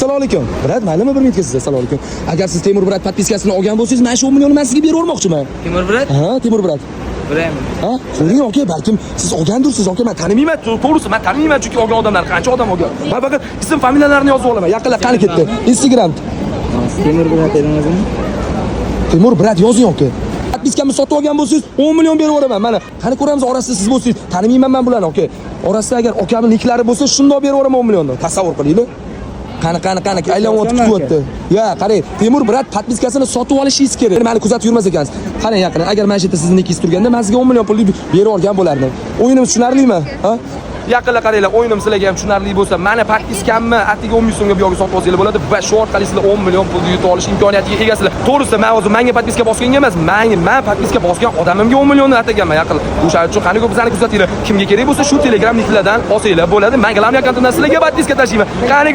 Assalomu alaykum. Brat, maylimi bir minutga siz? Assalomu alaykum. Agar siz Temur Brat podpiskasini olgan bo'lsangiz, men shu 10 millionni men sizga berib yubormoqchiman. Temur Brat? Ha, Temur Brat. Bilaman. Ha? Ko'ring aka, balkim siz olgandirsiz aka, men tanimayman. To'g'risi, men tanimayman chunki olgan odamlar qancha odam olgan. Men faqat ism familiyalarini yozib olaman. Yaqinlar qani ketdi. Instagram. Temur Brat eringizmi? Temur Brat yozing aka. Podpiskamni sotib olgan bo'lsangiz, 10 million berib yuboraman. Mana, qani ko'ramiz orasida siz bo'lsangiz, tanimayman men bularni aka. Orasida agar akamning niklari bo'lsa, shundoq berib yuboraman 10 millionni. Tasavvur qilinglar. Qani aylanib o'tib kutyapti. Ya, qarang, Temur Brat podpiskasini sotib olishingiz kerak. Meni kuzatib yurmas ekansiz. Qarang yaqin, agar mana shu yerda sizning nikingiz turganda, men sizga 10 million pul berib yuborgan bo'lardim. O'yinimiz tushunarlimi? Ha? Yaqinlar qaranglar, o'yinim sizlarga ham tushunarli bo'lsa, meni podpiskamni atiga 10 ming so'mga bu yoqqa sotib olsanglar bo'ladi va shu orqali sizlar 10 million pulni yutib olish imkoniyatiga egasizlar. To'g'risi, men o'zim menga podpiska bosganga emas, men podpiska bosgan odamimga 10 millionni ataganman yaqin. O'shaning uchun qani bizlarni kuzatinglar. Kimga kerak bo'lsa shu Telegram niklardan olsanglar bo'ladi. Men Telegram akkauntdan sizlarga podpiska tashlayman. Qani